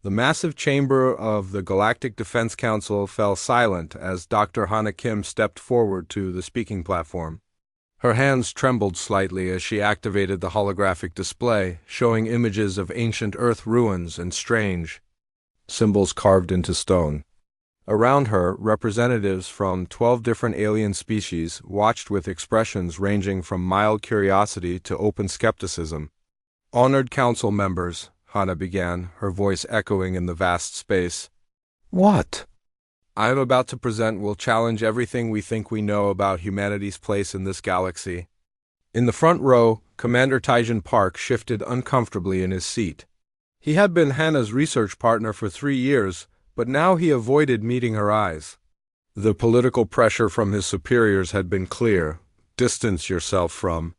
The massive chamber of the Galactic Defense Council fell silent as Dr. Hana Kim stepped forward to the speaking platform. Her hands trembled slightly as she activated the holographic display, showing images of ancient Earth ruins and strange symbols carved into stone. Around her, representatives from 12 different alien species watched with expressions ranging from mild curiosity to open skepticism. "Honored council members," Hana began, her voice echoing in the vast space. "What I am about to present will challenge everything we think we know about humanity's place in this galaxy." In the front row, Commander Taijin Park shifted uncomfortably in his seat. He had been Hana's research partner for 3 years, but now he avoided meeting her eyes. The political pressure from his superiors had been clear. Distance yourself from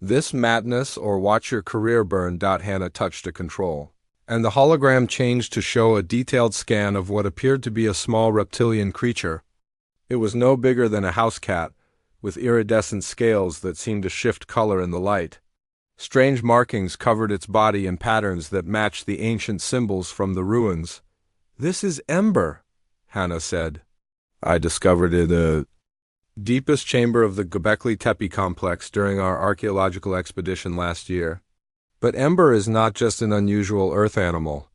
this madness or watch your career burn. Hana touched a control, and the hologram changed to show a detailed scan of what appeared to be a small reptilian creature. It was no bigger than a house cat, with iridescent scales that seemed to shift color in the light. Strange markings covered its body in patterns that matched the ancient symbols from the ruins. "This is Ember," Hana said. "I discovered it the deepest chamber of the Göbekli Tepe complex during our archaeological expedition last year. But Ember is not just an unusual earth animal.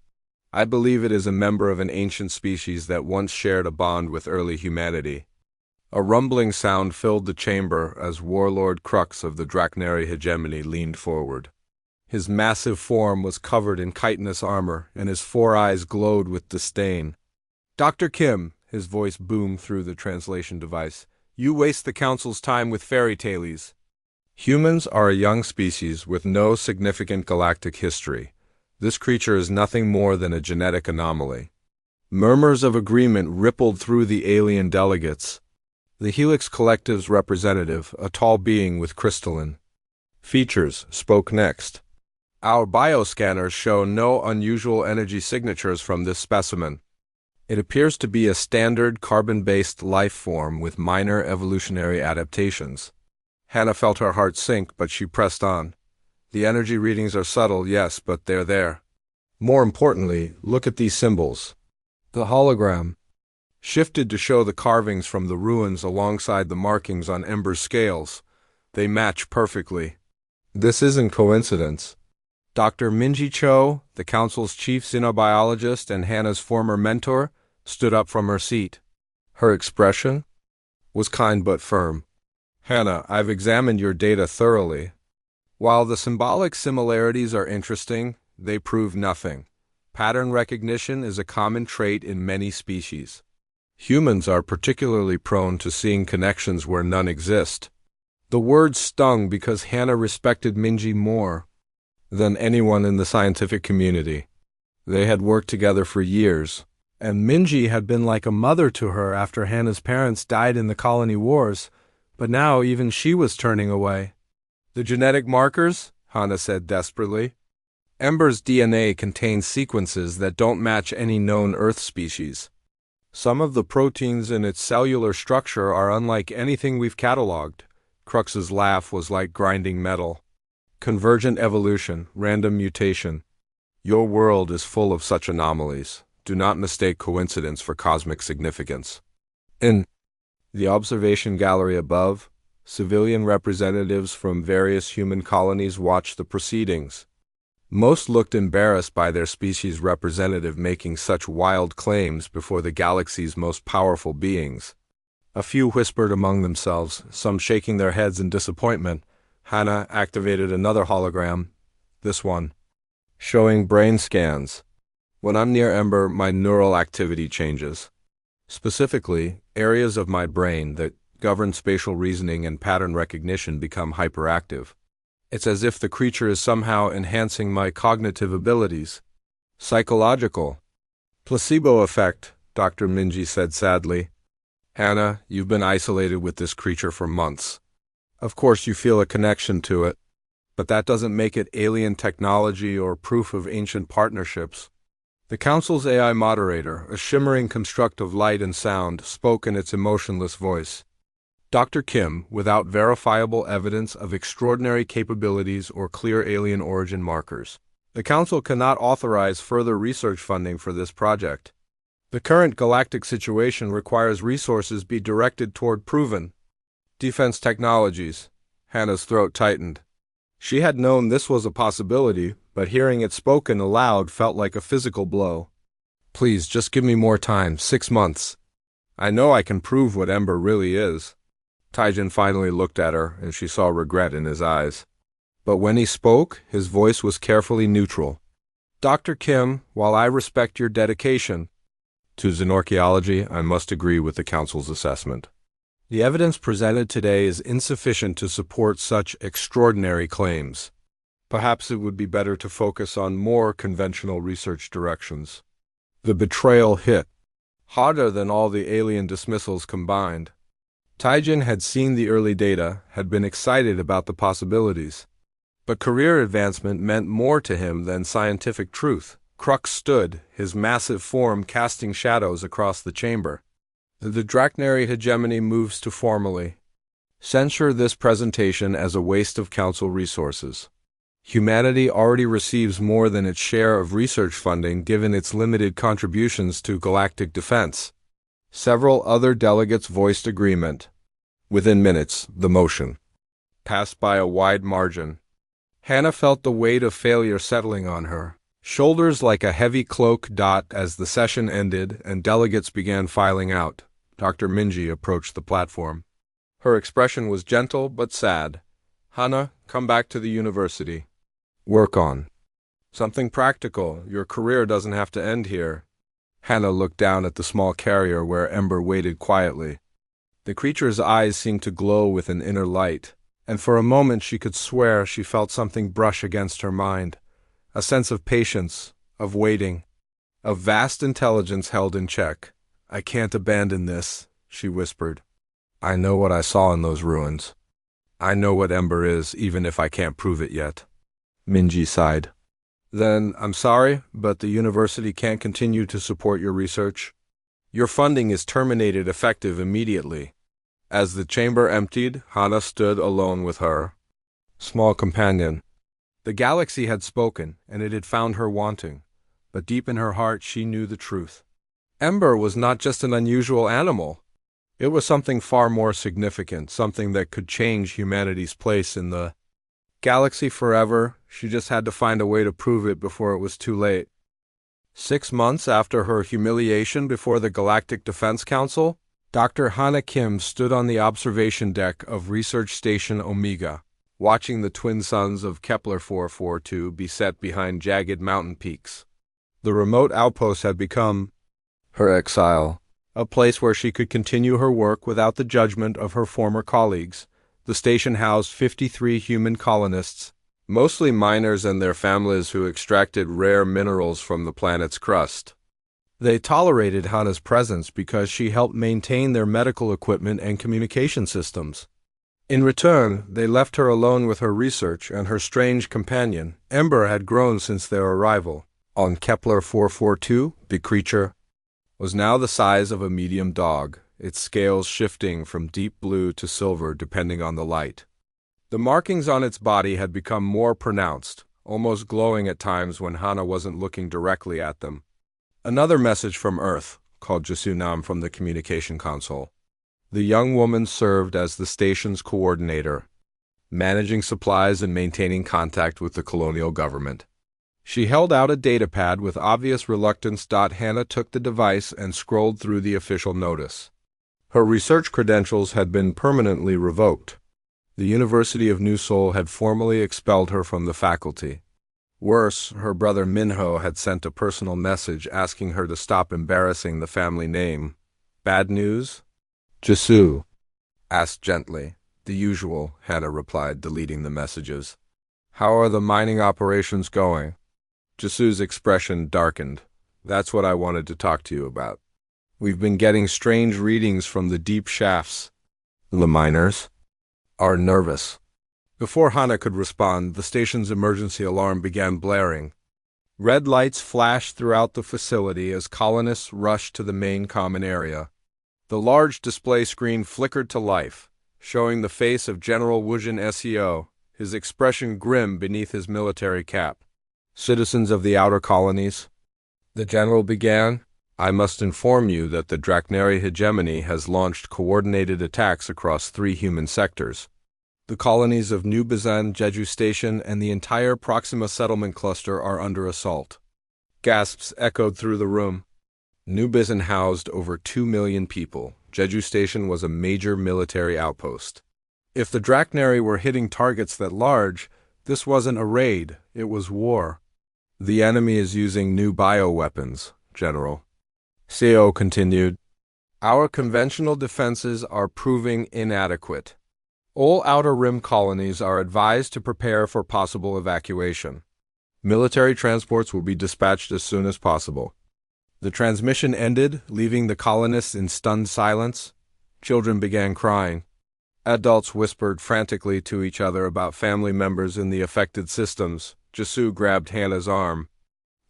I believe it is a member of an ancient species that once shared a bond with early humanity." A rumbling sound filled the chamber as Warlord Crux of the Draknari hegemony leaned forward. His massive form was covered in chitinous armor, and his 4 eyes glowed with disdain. "Dr. Kim," his voice boomed through the translation device, "you waste the Council's time with fairy tales. Humans are a young species with no significant galactic history. This creature is nothing more than a genetic anomaly." Murmurs of agreement rippled through the alien delegates. The Helix Collective's representative, a tall being with crystalline features, spoke next. "Our bioscanners show no unusual energy signatures from this specimen. It appears to be a standard carbon-based life form with minor evolutionary adaptations." Hana felt her heart sink, but she pressed on. "The energy readings are subtle, yes, but they're there. More importantly, look at these symbols." The hologram shifted to show the carvings from the ruins alongside the markings on Ember's scales. They match perfectly. "This isn't coincidence." Dr. Minji Cho, the Council's chief xenobiologist and Hana's former mentor, stood up from her seat. Her expression was kind but firm. "Hana, I've examined your data thoroughly. While the symbolic similarities are interesting, they prove nothing. Pattern recognition is a common trait in many species. Humans are particularly prone to seeing connections where none exist." The words stung because Hana respected Minji more than anyone in the scientific community. They had worked together for years, and Minji had been like a mother to her after Hana's parents died in the colony wars, but now even she was turning away. "The genetic markers?" Hana said desperately. "Ember's DNA contains sequences that don't match any known Earth species. Some of the proteins in its cellular structure are unlike anything we've cataloged." Crux's laugh was like grinding metal. "Convergent evolution, random mutation. Your world is full of such anomalies. Do not mistake coincidence for cosmic significance." In the observation gallery above, civilian representatives from various human colonies watched the proceedings. Most looked embarrassed by their species' representative making such wild claims before the galaxy's most powerful beings. A few whispered among themselves, some shaking their heads in disappointment. Hana activated another hologram, this one, showing brain scans. "When I'm near Ember, my neural activity changes. Specifically, areas of my brain that govern spatial reasoning and pattern recognition become hyperactive. It's as if the creature is somehow enhancing my cognitive abilities." "Psychological placebo effect," Dr. Minji said sadly. "Hana, you've been isolated with this creature for months. Of course you feel a connection to it, but that doesn't make it alien technology or proof of ancient partnerships." The Council's AI moderator, a shimmering construct of light and sound, spoke in its emotionless voice. "Dr. Kim, without verifiable evidence of extraordinary capabilities or clear alien origin markers, The Council cannot authorize further research funding for this project. The current galactic situation requires resources be directed toward proven defense technologies. Hannah's throat tightened. She had known this was a possibility, but hearing it spoken aloud felt like a physical blow. Please, just give me more time, 6 months. I know I can prove what Ember really is. Taijin finally looked at her, and she saw regret in his eyes. But when he spoke, his voice was carefully neutral. Dr. Kim, while I respect your dedication to xenorchaeology, I must agree with the Council's assessment. The evidence presented today is insufficient to support such extraordinary claims. Perhaps it would be better to focus on more conventional research directions. The betrayal hit harder than all the alien dismissals combined. Taijin had seen the early data, had been excited about the possibilities. But career advancement meant more to him than scientific truth. Crux stood, his massive form casting shadows across the chamber. The Drachnary hegemony moves to formally censure this presentation as a waste of Council resources. Humanity already receives more than its share of research funding given its limited contributions to galactic defense. Several other delegates voiced agreement. Within minutes, the motion passed by a wide margin. Hannah felt the weight of failure settling on her shoulders like a heavy cloak. As the session ended and delegates began filing out, Dr. Minji approached the platform. Her expression was gentle but sad. Hannah, come back to the university. Work on something practical. Your career doesn't have to end here. Hannah looked down at the small carrier where Ember waited quietly. The creature's eyes seemed to glow with an inner light, and for a moment she could swear she felt something brush against her mind. A sense of patience, of waiting, of vast intelligence held in check. I can't abandon this, she whispered. I know what I saw in those ruins. I know what Ember is, even if I can't prove it yet. Minji sighed. Then, I'm sorry, but the university can't continue to support your research. Your funding is terminated effective immediately. As the chamber emptied, Hannah stood alone with her small companion. The galaxy had spoken, and it had found her wanting, but deep in her heart she knew the truth. Ember was not just an unusual animal. It was something far more significant, something that could change humanity's place in the galaxy forever. She just had to find a way to prove it before it was too late. 6 months after her humiliation before the Galactic Defense Council, Dr. Hana Kim stood on the observation deck of Research Station Omega, watching the twin suns of Kepler 442 be set behind jagged mountain peaks. The remote outpost had become her exile, a place where she could continue her work without the judgment of her former colleagues. The station housed 53 human colonists, mostly miners and their families who extracted rare minerals from the planet's crust. They tolerated Hana's presence because she helped maintain their medical equipment and communication systems. In return, they left her alone with her research, and her strange companion, Ember, had grown since their arrival. On Kepler 442, the creature was now the size of a medium dog, its scales shifting from deep blue to silver depending on the light. The markings on its body had become more pronounced, almost glowing at times when Hana wasn't looking directly at them. Another message from Earth, called Jasunam from the communication console. The young woman served as the station's coordinator, managing supplies and maintaining contact with the colonial government. She held out a datapad with obvious reluctance. Hana took the device and scrolled through the official notice. Her research credentials had been permanently revoked. The University of New Seoul had formally expelled her from the faculty. Worse, her brother Minho had sent a personal message asking her to stop embarrassing the family name. Bad news? Jisu asked gently. The usual, Hana replied, deleting the messages. How are the mining operations going? Jisu's expression darkened. That's what I wanted to talk to you about. We've been getting strange readings from the deep shafts. The miners are nervous. Before Hana could respond, the station's emergency alarm began blaring. Red lights flashed throughout the facility as colonists rushed to the main common area. The large display screen flickered to life, showing the face of General Wujin Seo, his expression grim beneath his military cap. Citizens of the outer colonies, the general began, I must inform you that the Draknari hegemony has launched coordinated attacks across 3 human sectors. The colonies of New Bazan, Jeju Station, and the entire Proxima settlement cluster are under assault. Gasps echoed through the room. New Bazan housed over 2 million people. Jeju Station was a major military outpost. If the Draknari were hitting targets that large, this wasn't a raid, it was war. The enemy is using new bioweapons, General. CO continued. Our conventional defenses are proving inadequate. All Outer Rim colonies are advised to prepare for possible evacuation. Military transports will be dispatched as soon as possible. The transmission ended, leaving the colonists in stunned silence. Children began crying. Adults whispered frantically to each other about family members in the affected systems. Jisoo grabbed Hannah's arm.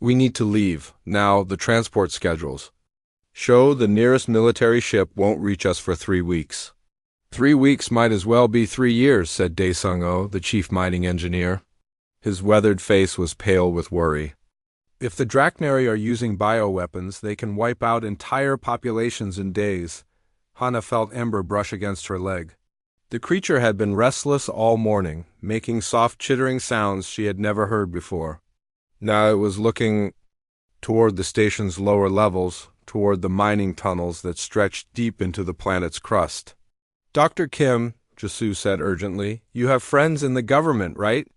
We need to leave. Now, the transport schedules. Show the nearest military ship won't reach us for 3 weeks. 3 weeks might as well be 3 years, said Dae-sung-oh, the chief mining engineer. His weathered face was pale with worry. If the Draknari are using bioweapons, they can wipe out entire populations in days. Hana felt Ember brush against her leg. The creature had been restless all morning, making soft chittering sounds she had never heard before. Now it was looking toward the station's lower levels, toward the mining tunnels that stretched deep into the planet's crust. Dr. Kim, Jisoo said urgently, you have friends in the government, right?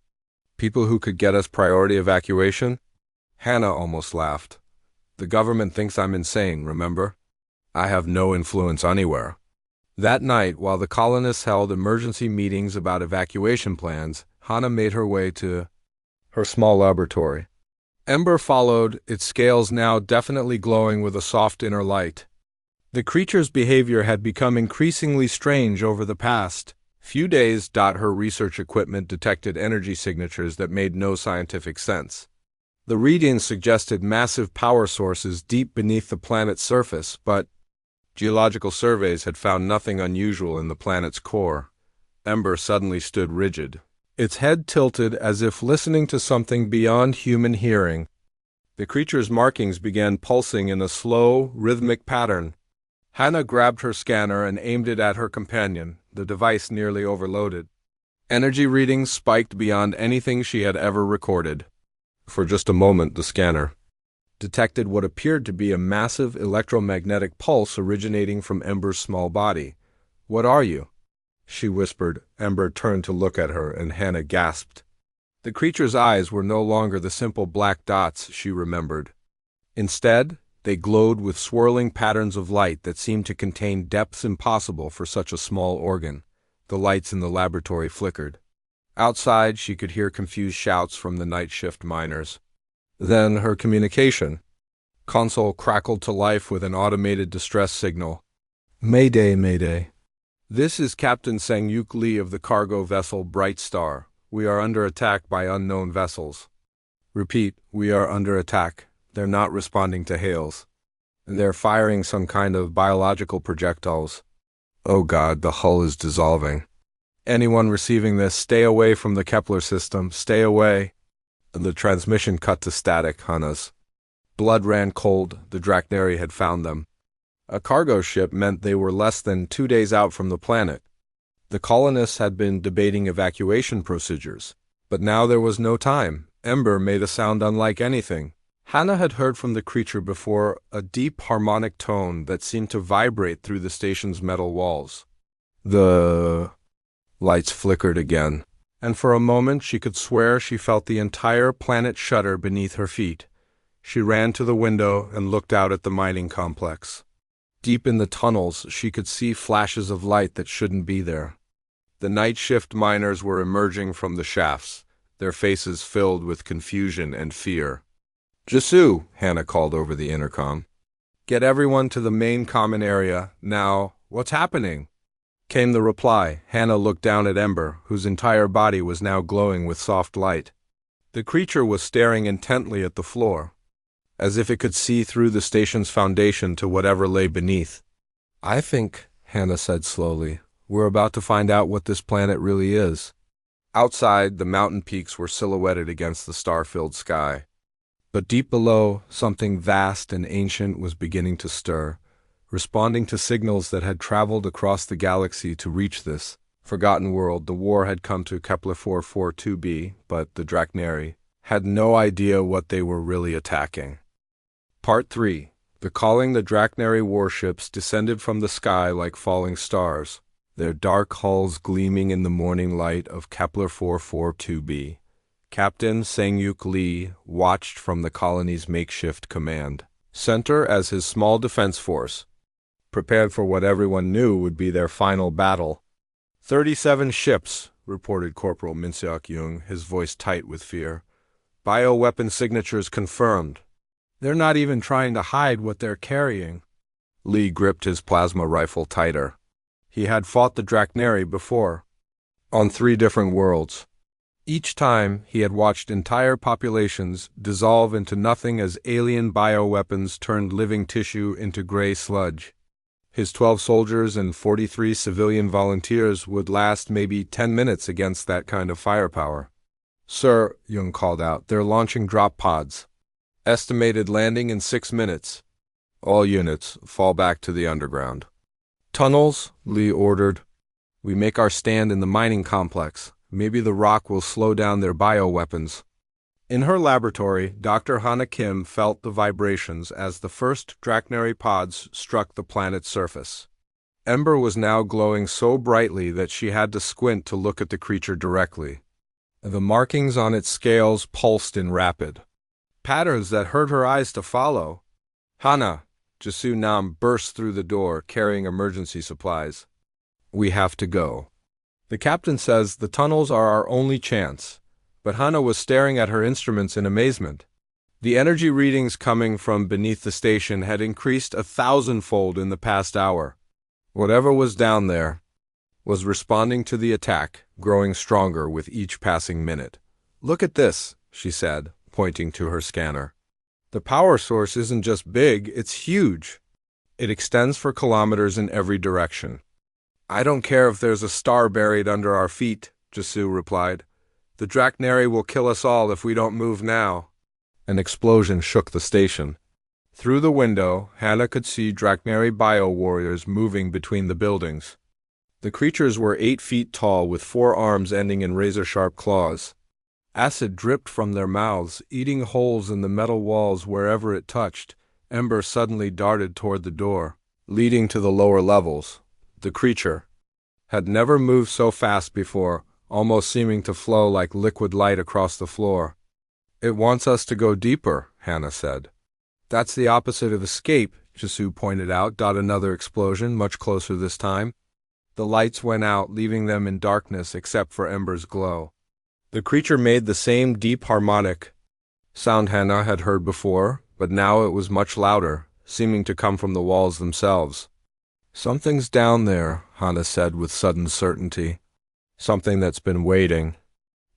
People who could get us priority evacuation? Hannah almost laughed. The government thinks I'm insane, remember? I have no influence anywhere. That night, while the colonists held emergency meetings about evacuation plans, Hana made her way to her small laboratory. Ember followed, its scales now definitely glowing with a soft inner light. The creature's behavior had become increasingly strange over the past few days. Her research equipment detected energy signatures that made no scientific sense. The readings suggested massive power sources deep beneath the planet's surface, but geological surveys had found nothing unusual in the planet's core. Ember suddenly stood rigid, its head tilted as if listening to something beyond human hearing. The creature's markings began pulsing in a slow, rhythmic pattern. Hannah grabbed her scanner and aimed it at her companion, the device nearly overloaded. Energy readings spiked beyond anything she had ever recorded. For just a moment, the scanner detected what appeared to be a massive electromagnetic pulse originating from Ember's small body. What are you? She whispered. Ember turned to look at her, and Hannah gasped. The creature's eyes were no longer the simple black dots she remembered. Instead, they glowed with swirling patterns of light that seemed to contain depths impossible for such a small organ. The lights in the laboratory flickered. Outside, she could hear confused shouts from the night shift miners. Then her communication console crackled to life with an automated distress signal. Mayday, Mayday. This is Captain Sang-yuk Lee of the cargo vessel Bright Star. We are under attack by unknown vessels. Repeat, we are under attack. They're not responding to hails. They're firing some kind of biological projectiles. Oh God, the hull is dissolving. Anyone receiving this, stay away from the Kepler system. Stay away. The transmission cut to static, Hana's blood ran cold. The Draknari had found them. A cargo ship meant they were less than 2 days out from the planet. The colonists had been debating evacuation procedures, but now there was no time. Ember made a sound unlike anything Hannah had heard from the creature before, a deep harmonic tone that seemed to vibrate through the station's metal walls. The lights flickered again, and for a moment she could swear she felt the entire planet shudder beneath her feet. She ran to the window and looked out at the mining complex. Deep in the tunnels, she could see flashes of light that shouldn't be there. The night shift miners were emerging from the shafts, their faces filled with confusion and fear. Jisoo, Hannah called over the intercom. Get everyone to the main common area, now. What's happening? Came the reply. Hannah looked down at Ember, whose entire body was now glowing with soft light. The creature was staring intently at the floor, as if it could see through the station's foundation to whatever lay beneath. I think, Hannah said slowly, we're about to find out what this planet really is. Outside, the mountain peaks were silhouetted against the star-filled sky. But deep below, something vast and ancient was beginning to stir, responding to signals that had traveled across the galaxy to reach this forgotten world. The war had come to Kepler 442b, but the Drachneri had no idea what they were really attacking. Part 3. The Drachneri warships descended from the sky like falling stars, their dark hulls gleaming in the morning light of Kepler 442b. Captain Sang-Yuk Lee watched from the colony's makeshift command center as his small defense force prepared for what everyone knew would be their final battle. 37 ships, reported Corporal Min-seok-young, his voice tight with fear. Bioweapon signatures confirmed. They're not even trying to hide what they're carrying. Lee gripped his plasma rifle tighter. He had fought the Drachneri before, on 3 different worlds. Each time, he had watched entire populations dissolve into nothing as alien bioweapons turned living tissue into gray sludge. His 12 soldiers and 43 civilian volunteers would last maybe 10 minutes against that kind of firepower. "Sir," Young called out, "they're launching drop pods. Estimated landing in 6 minutes. All units, fall back to the underground." "Tunnels," Lee ordered. "We make our stand in the mining complex. Maybe the rock will slow down their bioweapons." In her laboratory, Dr. Hana Kim felt the vibrations as the first Drachneri pods struck the planet's surface. Ember was now glowing so brightly that she had to squint to look at the creature directly. The markings on its scales pulsed in rapid patterns that hurt her eyes to follow. "Hana!" Jasu Nam burst through the door, carrying emergency supplies. "We have to go. The captain says the tunnels are our only chance." But Hana was staring at her instruments in amazement. The energy readings coming from beneath the station had increased 1,000-fold in the past hour. Whatever was down there was responding to the attack, growing stronger with each passing minute. "Look at this," she said, pointing to her scanner. "The power source isn't just big, it's huge. It extends for kilometers in every direction." "I don't care if there's a star buried under our feet," Jasu replied. "The Drachneri will kill us all if we don't move now." An explosion shook the station. Through the window, Hana could see Drachneri bio-warriors moving between the buildings. The creatures were 8 feet tall with 4 arms ending in razor-sharp claws. Acid dripped from their mouths, eating holes in the metal walls wherever it touched. Ember suddenly darted toward the door, leading to the lower levels. The creature had never moved so fast before, almost seeming to flow like liquid light across the floor. "It wants us to go deeper," Hana said. "That's the opposite of escape," Jasu pointed out. Another explosion, much closer this time. The lights went out, leaving them in darkness except for Ember's glow. The creature made the same deep harmonic sound Hana had heard before, but now it was much louder, seeming to come from the walls themselves. "Something's down there," Hana said with sudden certainty. "Something that's been waiting."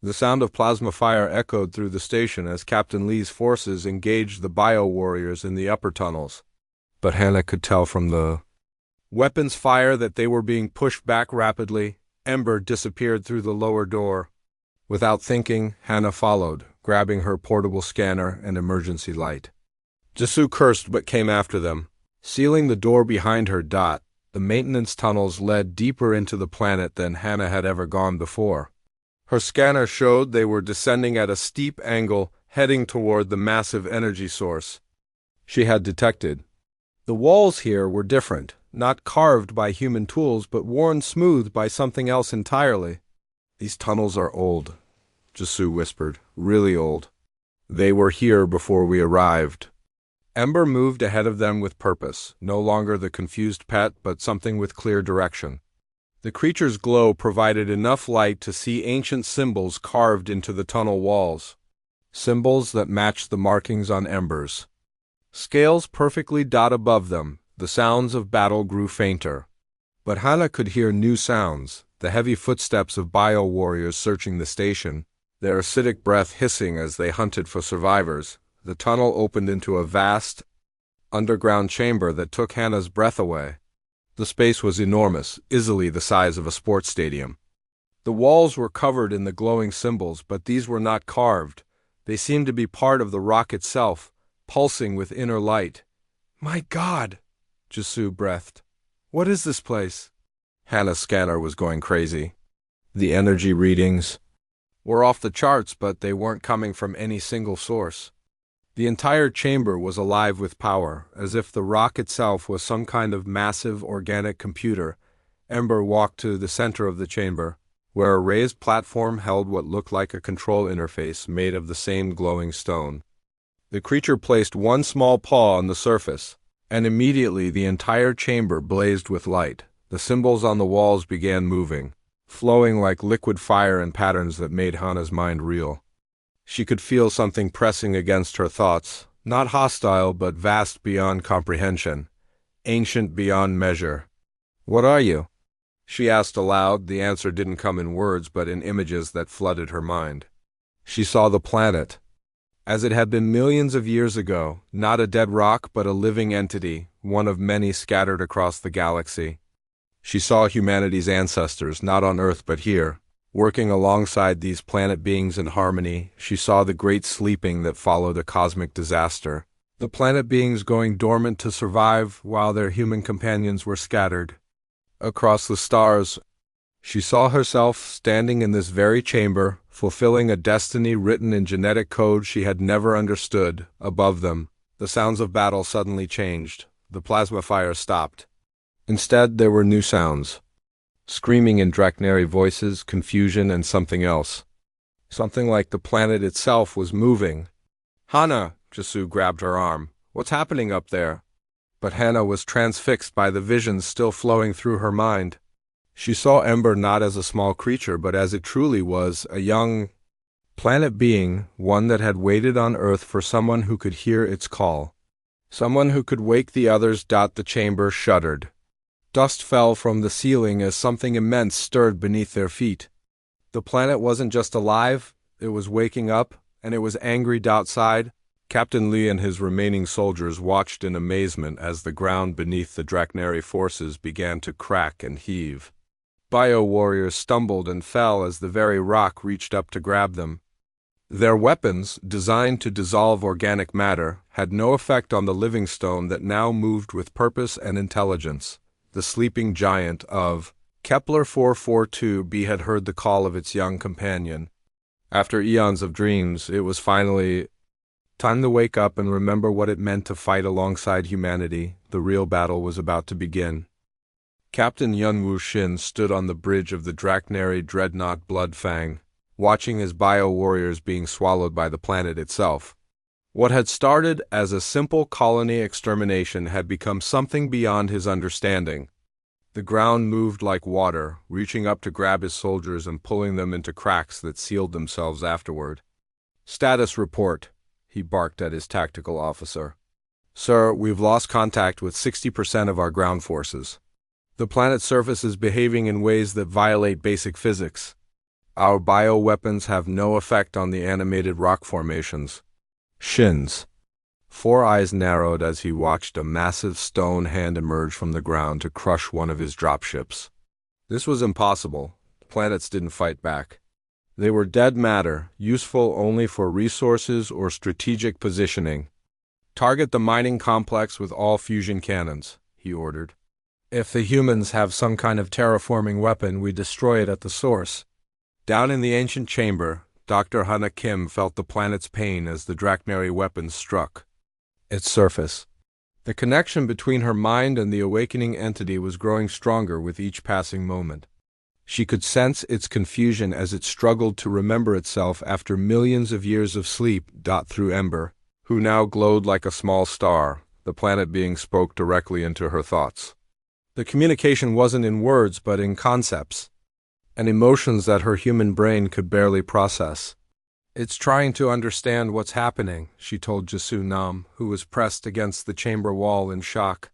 The sound of plasma fire echoed through the station as Captain Lee's forces engaged the bio-warriors in the upper tunnels. But Hana could tell from the weapons fire that they were being pushed back rapidly. Ember disappeared through the lower door. Without thinking, Hana followed, grabbing her portable scanner and emergency light. Jasu cursed but came after them, sealing the door behind her. The maintenance tunnels led deeper into the planet than Hana had ever gone before. Her scanner showed they were descending at a steep angle, heading toward the massive energy source she had detected. The walls here were different, not carved by human tools, but worn smooth by something else entirely. "These tunnels are old," Jasu whispered, "really old. They were here before we arrived." Ember moved ahead of them with purpose, no longer the confused pet, but something with clear direction. The creature's glow provided enough light to see ancient symbols carved into the tunnel walls. Symbols that matched the markings on Ember's scales perfectly. Above them, the sounds of battle grew fainter. But Hana could hear new sounds, the heavy footsteps of bio-warriors searching the station, their acidic breath hissing as they hunted for survivors. The tunnel opened into a vast, underground chamber that took Hana's breath away. The space was enormous, easily the size of a sports stadium. The walls were covered in the glowing symbols, but these were not carved. They seemed to be part of the rock itself, pulsing with inner light. "My God!" Jisoo breathed. "What is this place?" Hannah's scanner was going crazy. The energy readings were off the charts, but they weren't coming from any single source. The entire chamber was alive with power, as if the rock itself was some kind of massive organic computer. Ember walked to the center of the chamber, where a raised platform held what looked like a control interface made of the same glowing stone. The creature placed one small paw on the surface, and immediately the entire chamber blazed with light. The symbols on the walls began moving, flowing like liquid fire in patterns that made Hannah's mind reel. She could feel something pressing against her thoughts, not hostile but vast beyond comprehension, ancient beyond measure. "What are you?" she asked aloud. The answer didn't come in words but in images that flooded her mind. She saw the planet, as it had been millions of years ago, not a dead rock but a living entity, one of many scattered across the galaxy. She saw humanity's ancestors, not on Earth but here, working alongside these planet beings in harmony. She saw the great sleeping that followed a cosmic disaster, the planet beings going dormant to survive while their human companions were scattered across the stars. She saw herself standing in this very chamber, fulfilling a destiny written in genetic code she had never understood. Above them, the sounds of battle suddenly changed. The plasma fire stopped. Instead, there were new sounds. Screaming in Drachnary voices, confusion, and something else. Something like the planet itself was moving. "Hannah!" Jisoo grabbed her arm. "What's happening up there?" But Hannah was transfixed by the visions still flowing through her mind. She saw Ember not as a small creature, but as it truly was, a young planet being, one that had waited on Earth for someone who could hear its call. Someone who could wake the others. The chamber shuddered. Dust fell from the ceiling as something immense stirred beneath their feet. The planet wasn't just alive, it was waking up, and it was angry. Outside, Captain Lee and his remaining soldiers watched in amazement as the ground beneath the Drachnary forces began to crack and heave. Bio-warriors stumbled and fell as the very rock reached up to grab them. Their weapons, designed to dissolve organic matter, had no effect on the living stone that now moved with purpose and intelligence. The sleeping giant of Kepler 442b had heard the call of its young companion. After eons of dreams, it was finally time to wake up and remember what it meant to fight alongside humanity. The real battle was about to begin. Captain Yunwoo Shin stood on the bridge of the Drachnary dreadnought Bloodfang, watching his bio-warriors being swallowed by the planet itself. What had started as a simple colony extermination had become something beyond his understanding. The ground moved like water, reaching up to grab his soldiers and pulling them into cracks that sealed themselves afterward. "Status report," he barked at his tactical officer. "Sir, we've lost contact with 60% of our ground forces. The planet's surface is behaving in ways that violate basic physics. Our bioweapons have no effect on the animated rock formations." Shin's four eyes narrowed as he watched a massive stone hand emerge from the ground to crush one of his dropships. This was impossible. The planets didn't fight back. They were dead matter, useful only for resources or strategic positioning. "Target the mining complex with all fusion cannons," he ordered. "If the humans have some kind of terraforming weapon, we destroy it at the source." Down in the ancient chamber, Dr. Hana Kim felt the planet's pain as the Drachnary weapons struck its surface. The connection between her mind and the awakening entity was growing stronger with each passing moment. She could sense its confusion as it struggled to remember itself after millions of years of sleep. Through Ember, who now glowed like a small star, the planet being spoke directly into her thoughts. The communication wasn't in words but in concepts, and emotions that her human brain could barely process. "It's trying to understand what's happening," she told Jisoo Nam, who was pressed against the chamber wall in shock.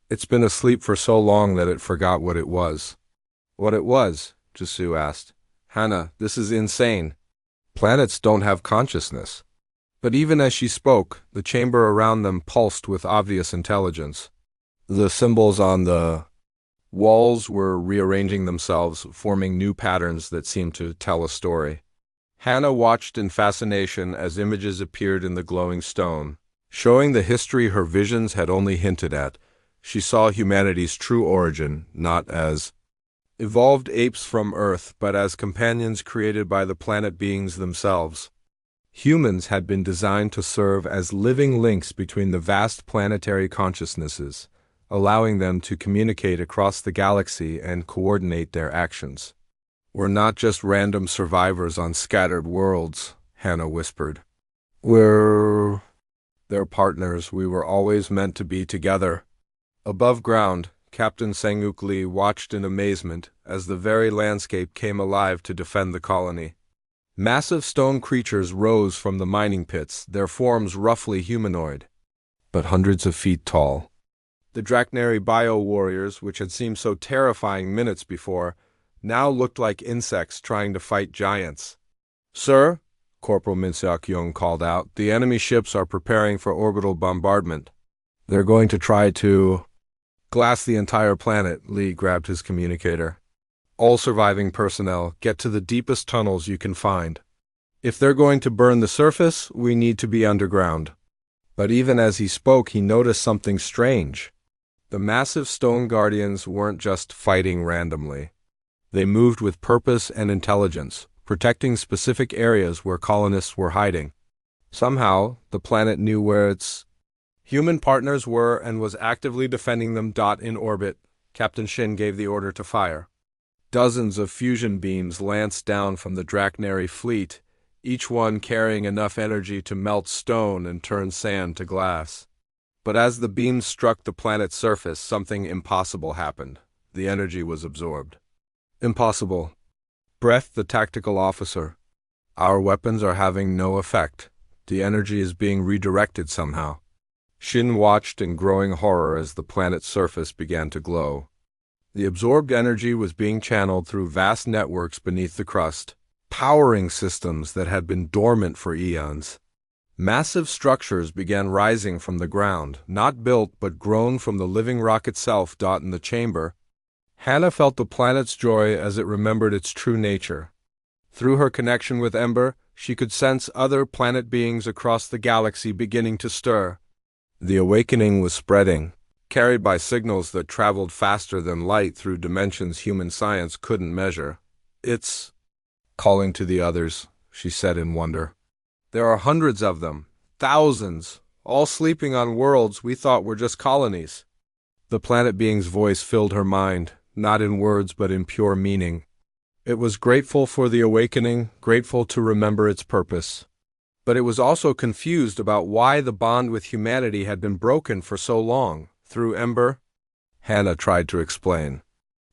"It's been asleep for so long that it forgot what it was." "What it was?" Jisoo asked. "Hannah, this is insane. Planets don't have consciousness." But even as she spoke, the chamber around them pulsed with obvious intelligence. The symbols on the Walls were rearranging themselves, forming new patterns that seemed to tell a story. Hannah watched in fascination as images appeared in the glowing stone, showing the history her visions had only hinted at. She saw humanity's true origin, not as evolved apes from Earth, but as companions created by the planet beings themselves. Humans had been designed to serve as living links between the vast planetary consciousnesses, allowing them to communicate across the galaxy and coordinate their actions. "We're not just random survivors on scattered worlds," Hannah whispered. "We're their partners. We were always meant to be together." Above ground, Captain Sanguk-Lee watched in amazement as the very landscape came alive to defend the colony. Massive stone creatures rose from the mining pits, their forms roughly humanoid, but hundreds of feet tall. The Draknari bio-warriors, which had seemed so terrifying minutes before, now looked like insects trying to fight giants. "Sir," Corporal Minseok-Young called out, "the enemy ships are preparing for orbital bombardment. They're going to try to glass the entire planet." Lee grabbed his communicator. "All surviving personnel, get to the deepest tunnels you can find. If they're going to burn the surface, we need to be underground." But even as he spoke, he noticed something strange. The massive stone guardians weren't just fighting randomly. They moved with purpose and intelligence, protecting specific areas where colonists were hiding. Somehow, the planet knew where its human partners were and was actively defending them. In orbit, Captain Shin gave the order to fire. Dozens of fusion beams lanced down from the Draknari fleet, each one carrying enough energy to melt stone and turn sand to glass. But as the beams struck the planet's surface, something impossible happened. The energy was absorbed. "Impossible," breathed the tactical officer. "Our weapons are having no effect. The energy is being redirected somehow." Shin watched in growing horror as the planet's surface began to glow. The absorbed energy was being channeled through vast networks beneath the crust, powering systems that had been dormant for eons. Massive structures began rising from the ground, not built but grown from the living rock itself. In the chamber, Hannah felt the planet's joy as it remembered its true nature. Through her connection with Ember, she could sense other planet beings across the galaxy beginning to stir. The awakening was spreading, carried by signals that traveled faster than light through dimensions human science couldn't measure. "It's calling to the others," she said in wonder. "There are hundreds of them, thousands, all sleeping on worlds we thought were just colonies." The planet being's voice filled her mind, not in words but in pure meaning. It was grateful for the awakening, grateful to remember its purpose. But it was also confused about why the bond with humanity had been broken for so long. "Through Ember," Hannah tried to explain.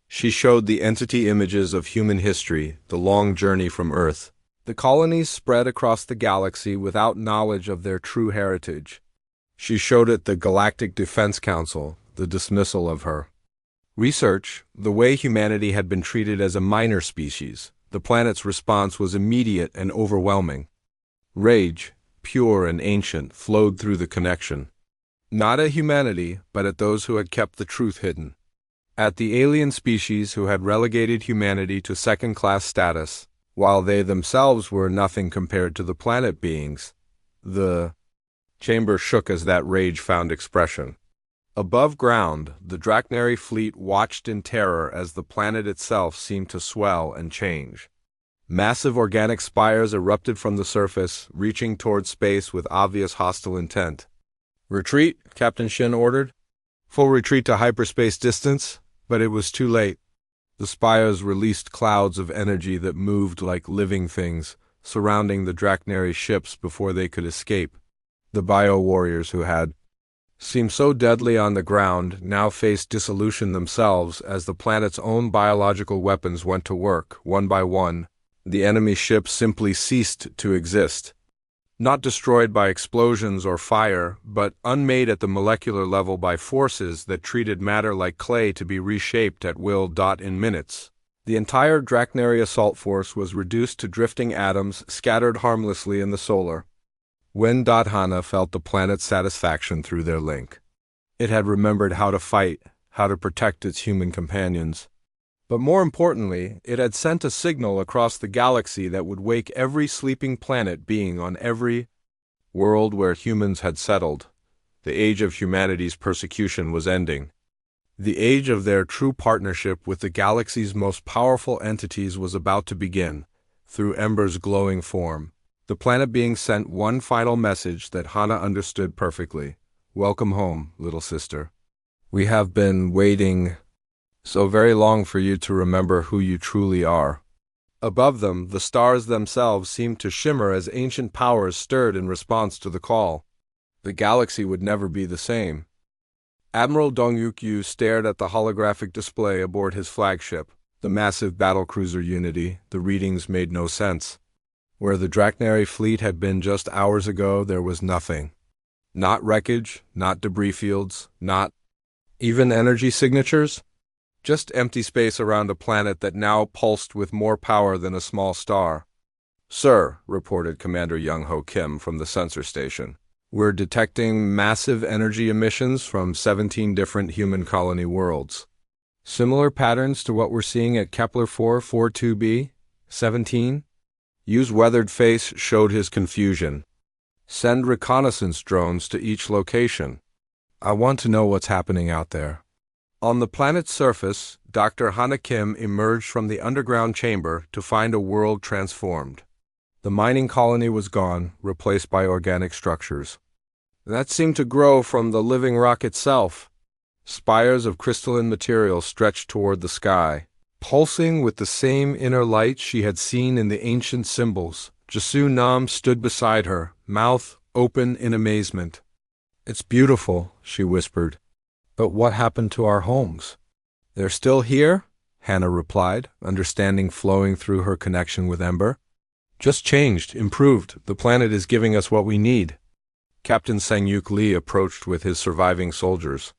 She showed the entity images of human history, the long journey from Earth. The colonies spread across the galaxy without knowledge of their true heritage. She showed it the Galactic Defense Council, the dismissal of her research, the way humanity had been treated as a minor species. The planet's response was immediate and overwhelming. Rage, pure and ancient, flowed through the connection. Not at humanity, but at those who had kept the truth hidden. At the alien species who had relegated humanity to second-class status, while they themselves were nothing compared to the planet beings. The chamber shook as that rage found expression. Above ground, the Draknari fleet watched in terror as the planet itself seemed to swell and change. Massive organic spires erupted from the surface, reaching toward space with obvious hostile intent. "Retreat," Captain Shin ordered. "Full retreat to hyperspace distance," but it was too late. The spires released clouds of energy that moved like living things, surrounding the Draknari ships before they could escape. The bio-warriors who had seemed so deadly on the ground now faced dissolution themselves as the planet's own biological weapons went to work, one by one. The enemy ships simply ceased to exist. Not destroyed by explosions or fire, but unmade at the molecular level by forces that treated matter like clay to be reshaped at will. In minutes, the entire Draknari assault force was reduced to drifting atoms scattered harmlessly in the solar. When Hannah felt the planet's satisfaction through their link. It had remembered how to fight, how to protect its human companions. But more importantly, it had sent a signal across the galaxy that would wake every sleeping planet being on every world where humans had settled. The age of humanity's persecution was ending. The age of their true partnership with the galaxy's most powerful entities was about to begin. Through Ember's glowing form, the planet being sent one final message that Hana understood perfectly. Welcome home, little sister. We have been waiting so very long for you to remember who you truly are. Above them, the stars themselves seemed to shimmer as ancient powers stirred in response to the call. The galaxy would never be the same. Admiral Dongyukyu stared at the holographic display aboard his flagship, the massive battlecruiser Unity. The readings made no sense. Where the Drachnary fleet had been just hours ago, there was nothing. Not wreckage, not debris fields, not even energy signatures. Just empty space around a planet that now pulsed with more power than a small star. Sir, reported Commander Young-Ho Kim from the sensor station, we're detecting massive energy emissions from 17 different human colony worlds. Similar patterns to what we're seeing at Kepler 442b? 17? Yu's weathered face showed his confusion. Send reconnaissance drones to each location. I want to know what's happening out there. On the planet's surface, Dr. Hana Kim emerged from the underground chamber to find a world transformed. The mining colony was gone, replaced by organic structures. That seemed to grow from the living rock itself. Spires of crystalline material stretched toward the sky, pulsing with the same inner light she had seen in the ancient symbols. Jasu Nam stood beside her, mouth open in amazement. It's beautiful, she whispered. But what happened to our homes? They're still here, Hannah replied, understanding flowing through her connection with Ember. Just changed, improved. The planet is giving us what we need. Captain Sang-Yuk Lee approached with his surviving soldiers.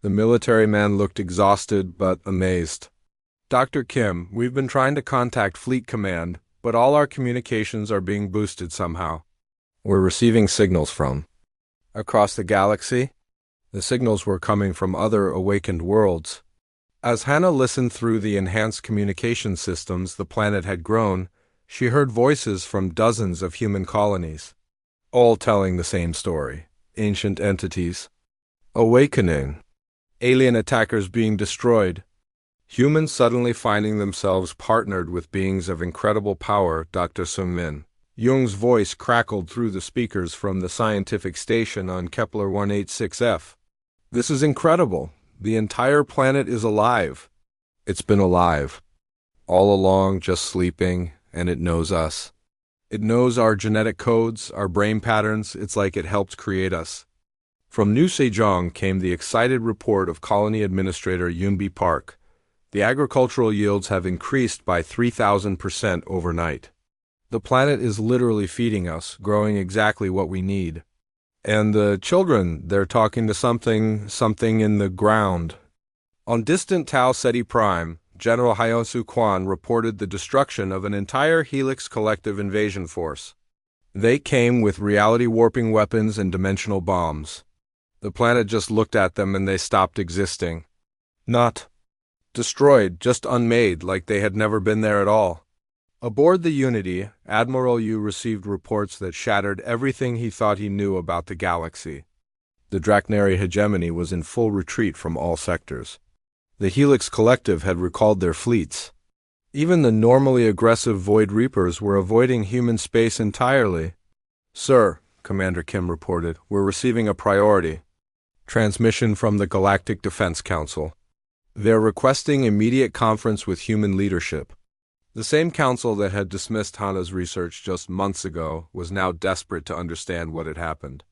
The military man looked exhausted but amazed. Dr. Kim, we've been trying to contact Fleet Command, but all our communications are being boosted somehow. We're receiving signals from across the galaxy. The signals were coming from other awakened worlds. As Hannah listened through the enhanced communication systems the planet had grown, she heard voices from dozens of human colonies, all telling the same story. Ancient entities, awakening, alien attackers being destroyed, humans suddenly finding themselves partnered with beings of incredible power. Dr. Sung-min Jung's voice crackled through the speakers from the scientific station on Kepler 186f. This is incredible. The entire planet is alive. It's been alive all along, just sleeping, and it knows us. It knows our genetic codes, our brain patterns. It's like it helped create us. From New Sejong came the excited report of Colony Administrator Yunbi Park. The agricultural yields have increased by 3,000% overnight. The planet is literally feeding us, growing exactly what we need. And the children, they're talking to something in the ground. On distant Tau Ceti Prime, General Hyosu Kwan reported the destruction of an entire Helix collective invasion force. They came with reality-warping weapons and dimensional bombs. The planet just looked at them and they stopped existing. Not destroyed, just unmade, like they had never been there at all. Aboard the Unity, Admiral Yu received reports that shattered everything he thought he knew about the galaxy. The Drachnary hegemony was in full retreat from all sectors. The Helix Collective had recalled their fleets. Even the normally aggressive Void Reapers were avoiding human space entirely. Sir, Commander Kim reported, we're receiving a priority transmission from the Galactic Defense Council. They're requesting immediate conference with human leadership. The same council that had dismissed Hana's research just months ago was now desperate to understand what had happened.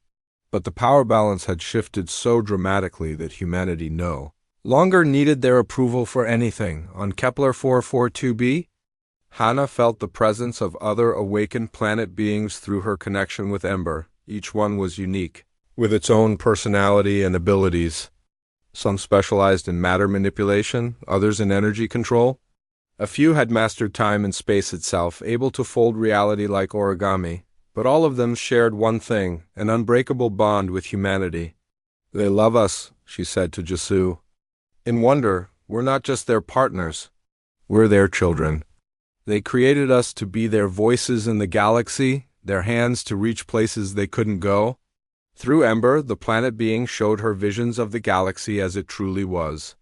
But the power balance had shifted so dramatically that humanity no longer needed their approval for anything. On Kepler 442b, Hana felt the presence of other awakened planet beings through her connection with Ember. Each one was unique, with its own personality and abilities. Some specialized in matter manipulation, others in energy control. A few had mastered time and space itself, able to fold reality like origami, but all of them shared one thing, an unbreakable bond with humanity. They love us, she said to Jasu. In wonder, we're not just their partners, we're their children. They created us to be their voices in the galaxy, their hands to reach places they couldn't go. Through Ember, the planet being showed her visions of the galaxy as it truly was.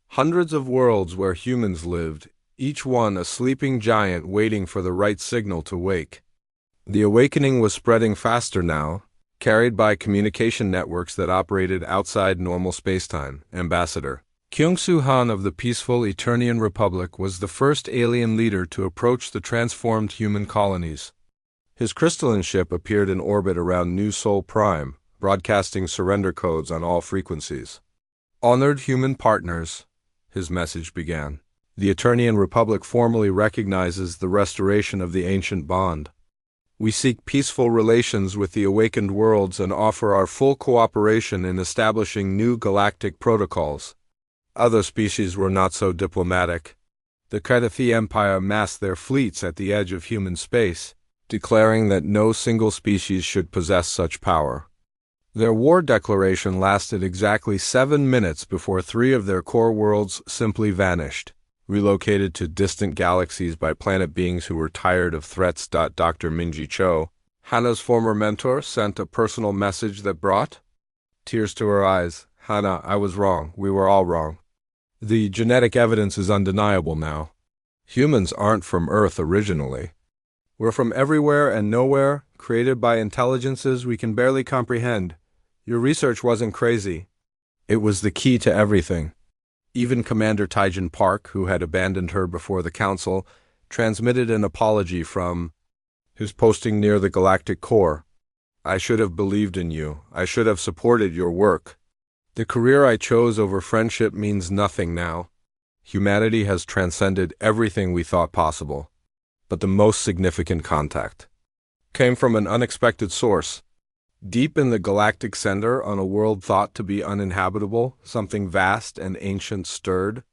Hundreds of worlds where humans lived, each one a sleeping giant waiting for the right signal to wake. The awakening was spreading faster now, carried by communication networks that operated outside normal spacetime. Ambassador Kyung-Soo Han of the peaceful Eternian Republic was the first alien leader to approach the transformed human colonies. His crystalline ship appeared in orbit around New Sol Prime, broadcasting surrender codes on all frequencies. Honored human partners, his message began. The Eternian Republic formally recognizes the restoration of the ancient bond. We seek peaceful relations with the awakened worlds and offer our full cooperation in establishing new galactic protocols. Other species were not so diplomatic. The Cardathi Empire massed their fleets at the edge of human space, declaring that no single species should possess such power. Their war declaration lasted exactly 7 minutes before 3 of their core worlds simply vanished, relocated to distant galaxies by planet beings who were tired of threats. Dr. Minji Cho, Hana's former mentor, sent a personal message that brought tears to her eyes. Hana, I was wrong. We were all wrong. The genetic evidence is undeniable now. Humans aren't from Earth originally. We're from everywhere and nowhere, created by intelligences we can barely comprehend. Your research wasn't crazy. It was the key to everything. Even Commander Taijin Park, who had abandoned her before the Council, transmitted an apology from his posting near the galactic core. I should have believed in you. I should have supported your work. The career I chose over friendship means nothing now. Humanity has transcended everything we thought possible. But the most significant contact came from an unexpected source. Deep in the galactic center, on a world thought to be uninhabitable, something vast and ancient stirred.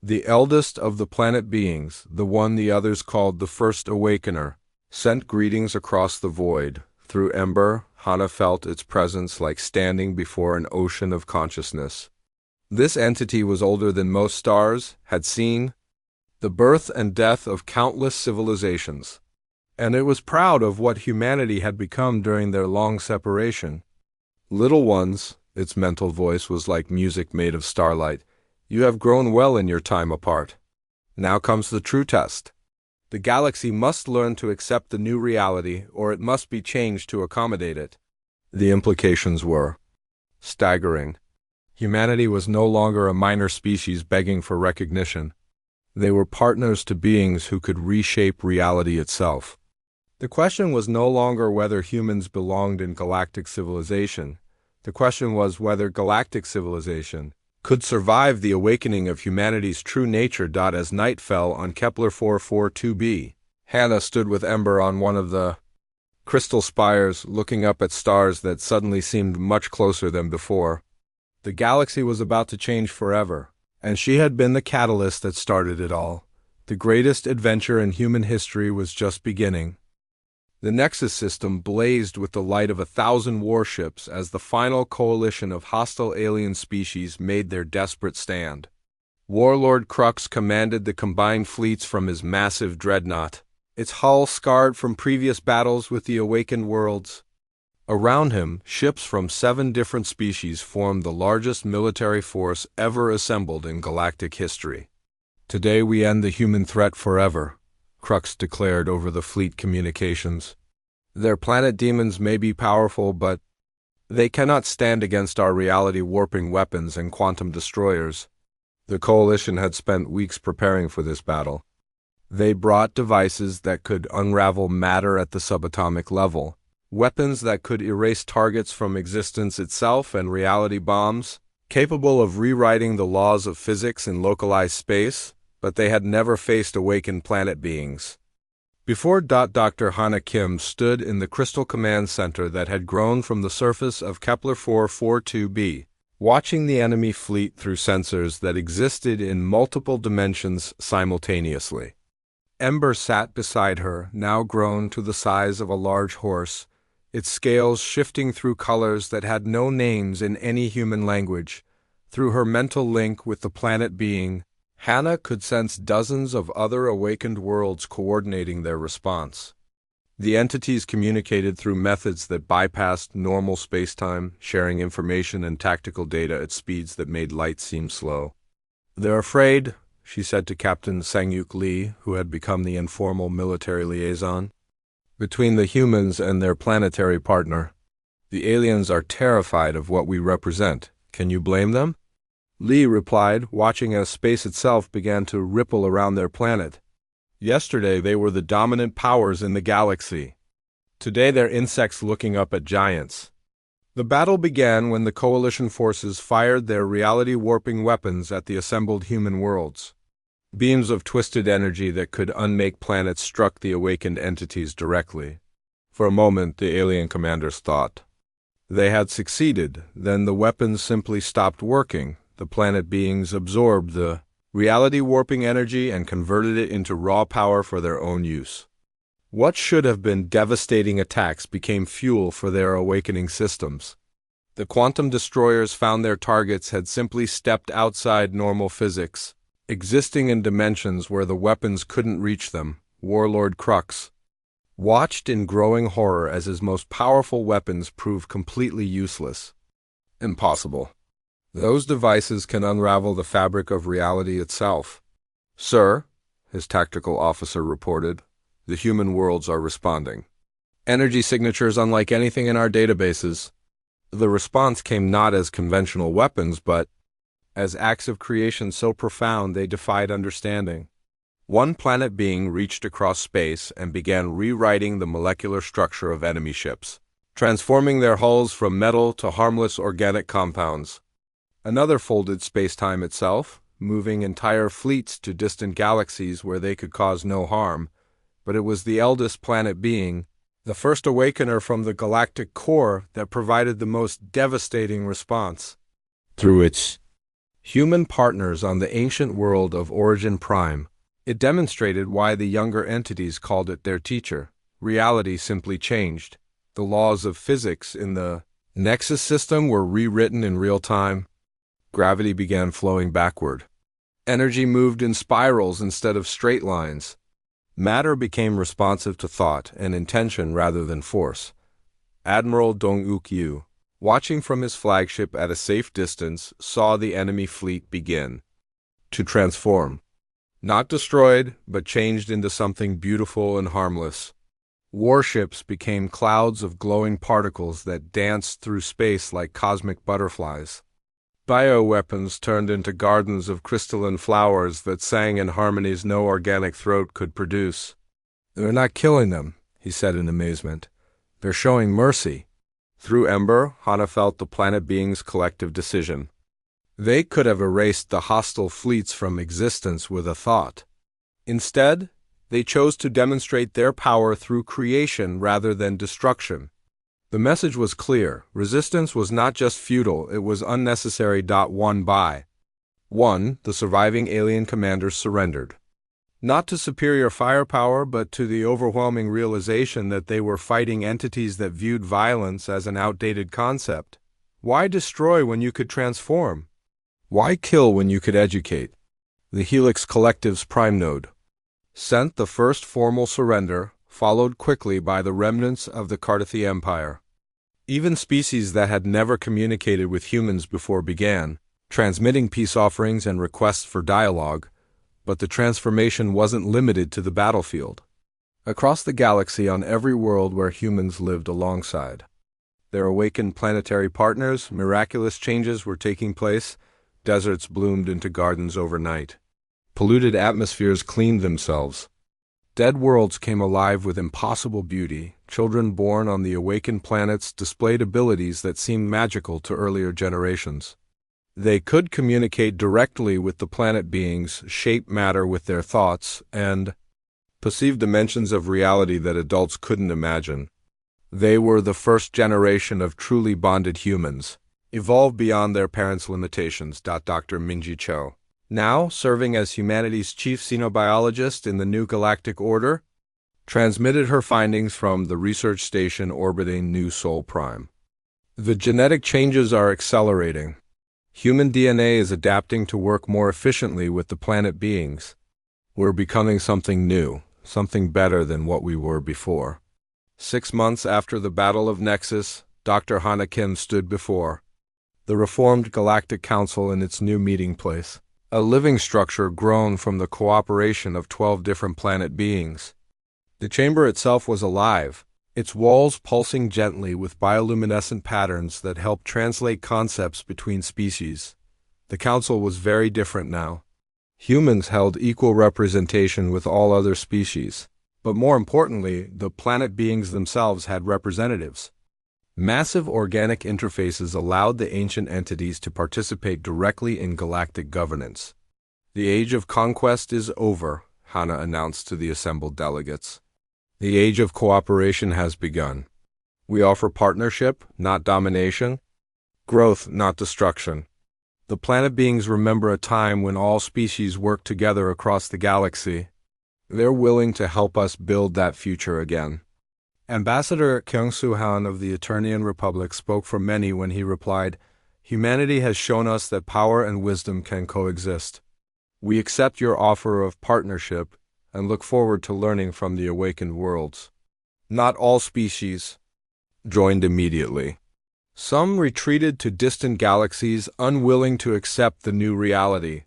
The eldest of the planet beings, the one the others called the First Awakener, sent greetings across the void. Through Ember, Hana felt its presence like standing before an ocean of consciousness. This entity was older than most stars, had seen the birth and death of countless civilizations, and it was proud of what humanity had become during their long separation. Little ones, its mental voice was like music made of starlight, you have grown well in your time apart. Now comes the true test. The galaxy must learn to accept the new reality, or it must be changed to accommodate it. The implications were staggering. Humanity was no longer a minor species begging for recognition. They were partners to beings who could reshape reality itself. The question was no longer whether humans belonged in galactic civilization. The question was whether galactic civilization could survive the awakening of humanity's true nature. As night fell on Kepler 442b, Hana stood with Ember on one of the crystal spires, looking up at stars that suddenly seemed much closer than before. The galaxy was about to change forever, and she had been the catalyst that started it all. The greatest adventure in human history was just beginning. The Nexus system blazed with the light of 1,000 warships as the final coalition of hostile alien species made their desperate stand. Warlord Crux commanded the combined fleets from his massive dreadnought, its hull scarred from previous battles with the awakened worlds. Around him, ships from 7 different species formed the largest military force ever assembled in galactic history. Today we end the human threat forever, Crux declared over the fleet communications. Their planet demons may be powerful, but they cannot stand against our reality-warping weapons and quantum destroyers. The Coalition had spent weeks preparing for this battle. They brought devices that could unravel matter at the subatomic level, weapons that could erase targets from existence itself, and reality bombs, capable of rewriting the laws of physics in localized space, but they had never faced awakened planet beings. Before Dr. Hana Kim stood in the Crystal Command Center that had grown from the surface of Kepler 442b, watching the enemy fleet through sensors that existed in multiple dimensions simultaneously. Ember sat beside her, now grown to the size of a large horse, its scales shifting through colors that had no names in any human language. Through her mental link with the planet being, Hannah could sense dozens of other awakened worlds coordinating their response. The entities communicated through methods that bypassed normal spacetime, sharing information and tactical data at speeds that made light seem slow. "They're afraid," she said to Captain Sangyuk Lee, who had become the informal military liaison, "between the humans and their planetary partner. The aliens are terrified of what we represent. Can you blame them?" Lee replied, watching as space itself began to ripple around their planet. "Yesterday they were the dominant powers in the galaxy. Today they're insects looking up at giants." The battle began when the coalition forces fired their reality-warping weapons at the assembled human worlds. Beams of twisted energy that could unmake planets struck the awakened entities directly. For a moment, the alien commanders thought they had succeeded. Then the weapons simply stopped working. The planet beings absorbed the reality-warping energy and converted it into raw power for their own use. What should have been devastating attacks became fuel for their awakening systems. The quantum destroyers found their targets had simply stepped outside normal physics, existing in dimensions where the weapons couldn't reach them. Warlord Crux watched in growing horror as his most powerful weapons proved completely useless. "Impossible. Those devices can unravel the fabric of reality itself." "Sir," his tactical officer reported, "the human worlds are responding. Energy signatures unlike anything in our databases." The response came not as conventional weapons, but as acts of creation so profound they defied understanding. One planet being reached across space and began rewriting the molecular structure of enemy ships, transforming their hulls from metal to harmless organic compounds. Another folded spacetime itself, moving entire fleets to distant galaxies where they could cause no harm, but it was the eldest planet being, the first awakener from the galactic core, that provided the most devastating response. Through its human partners on the ancient world of Origin Prime, it demonstrated why the younger entities called it their teacher. Reality simply changed. The laws of physics in the Nexus system were rewritten in real time. Gravity began flowing backward. Energy moved in spirals instead of straight lines. Matter became responsive to thought and intention rather than force. Admiral Dong-Uk-Yu, watching from his flagship at a safe distance, saw the enemy fleet begin to transform. Not destroyed, but changed into something beautiful and harmless. Warships became clouds of glowing particles that danced through space like cosmic butterflies. Bioweapons turned into gardens of crystalline flowers that sang in harmonies no organic throat could produce. "They're not killing them," he said in amazement. "They're showing mercy." Through Ember, Hana felt the planet being's collective decision. They could have erased the hostile fleets from existence with a thought. Instead, they chose to demonstrate their power through creation rather than destruction. The message was clear. Resistance was not just futile, it was unnecessary. 1 by 1, the surviving alien commanders surrendered. Not to superior firepower, but to the overwhelming realization that they were fighting entities that viewed violence as an outdated concept. Why destroy when you could transform? Why kill when you could educate? The Helix Collective's prime node sent the first formal surrender, followed quickly by the remnants of the Cardathi Empire. Even species that had never communicated with humans before began, transmitting peace offerings and requests for dialogue, but the transformation wasn't limited to the battlefield. Across the galaxy, on every world where humans lived alongside their awakened planetary partners, miraculous changes were taking place. Deserts bloomed into gardens overnight. Polluted atmospheres cleaned themselves. Dead worlds came alive with impossible beauty. Children born on the awakened planets displayed abilities that seemed magical to earlier generations. They could communicate directly with the planet beings, shape matter with their thoughts, and perceive dimensions of reality that adults couldn't imagine. They were the first generation of truly bonded humans, evolved beyond their parents' limitations. Dr. Minji Cho, now serving as humanity's chief xenobiologist in the new galactic order, transmitted her findings from the research station orbiting New Sol Prime. The genetic changes are accelerating. Human DNA is adapting to work more efficiently with the planet beings. We're becoming something new, something better than what we were before. 6 months after the Battle of Nexus, Dr. Hana Kim stood before the reformed Galactic Council in its new meeting place, a living structure grown from the cooperation of 12 different planet beings. The chamber itself was alive, its walls pulsing gently with bioluminescent patterns that helped translate concepts between species. The council was very different now. Humans held equal representation with all other species, but more importantly, the planet beings themselves had representatives. Massive organic interfaces allowed the ancient entities to participate directly in galactic governance. The age of conquest is over, Hana announced to the assembled delegates. The age of cooperation has begun. We offer partnership, not domination, growth, not destruction. The planet beings remember a time when all species worked together across the galaxy. They're willing to help us build that future again. Ambassador Kyung-Soo-han of the Eternian Republic spoke for many when he replied, "Humanity has shown us that power and wisdom can coexist. We accept your offer of partnership and look forward to learning from the awakened worlds." Not all species joined immediately. Some retreated to distant galaxies, unwilling to accept the new reality.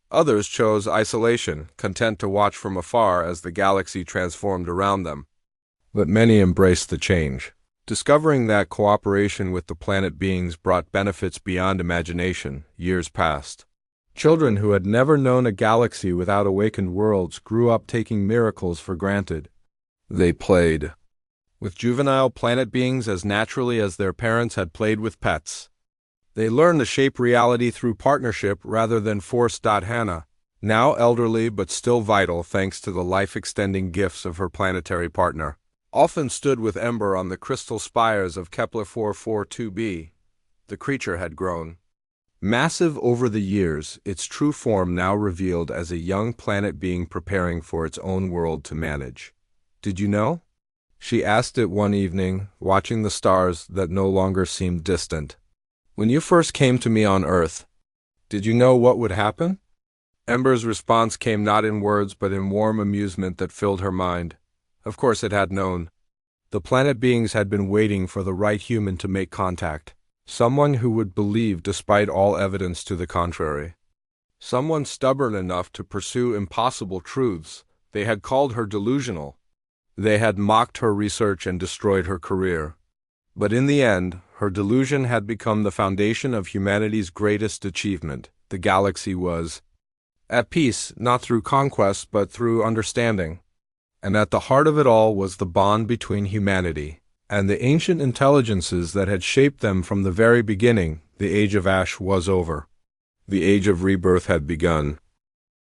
Others chose isolation, content to watch from afar as the galaxy transformed around them. But many embraced the change, discovering that cooperation with the planet beings brought benefits beyond imagination. Years passed. Children who had never known a galaxy without awakened worlds grew up taking miracles for granted. They played with juvenile planet beings as naturally as their parents had played with pets. They learned to shape reality through partnership rather than force. Hana, now elderly but still vital thanks to the life-extending gifts of her planetary partner, often stood with Ember on the crystal spires of Kepler 442b. The creature had grown massive over the years, its true form now revealed as a young planet being preparing for its own world to manage. "Did you know?" she asked it one evening, watching the stars that no longer seemed distant. "When you first came to me on Earth, did you know what would happen?" Ember's response came not in words but in warm amusement that filled her mind. Of course it had known. The planet beings had been waiting for the right human to make contact. Someone who would believe despite all evidence to the contrary. Someone stubborn enough to pursue impossible truths. They had called her delusional. They had mocked her research and destroyed her career. But in the end, her delusion had become the foundation of humanity's greatest achievement. The galaxy was at peace, not through conquest but through understanding. And at the heart of it all was the bond between humanity and the ancient intelligences that had shaped them from the very beginning. The age of ash was over. The age of rebirth had begun.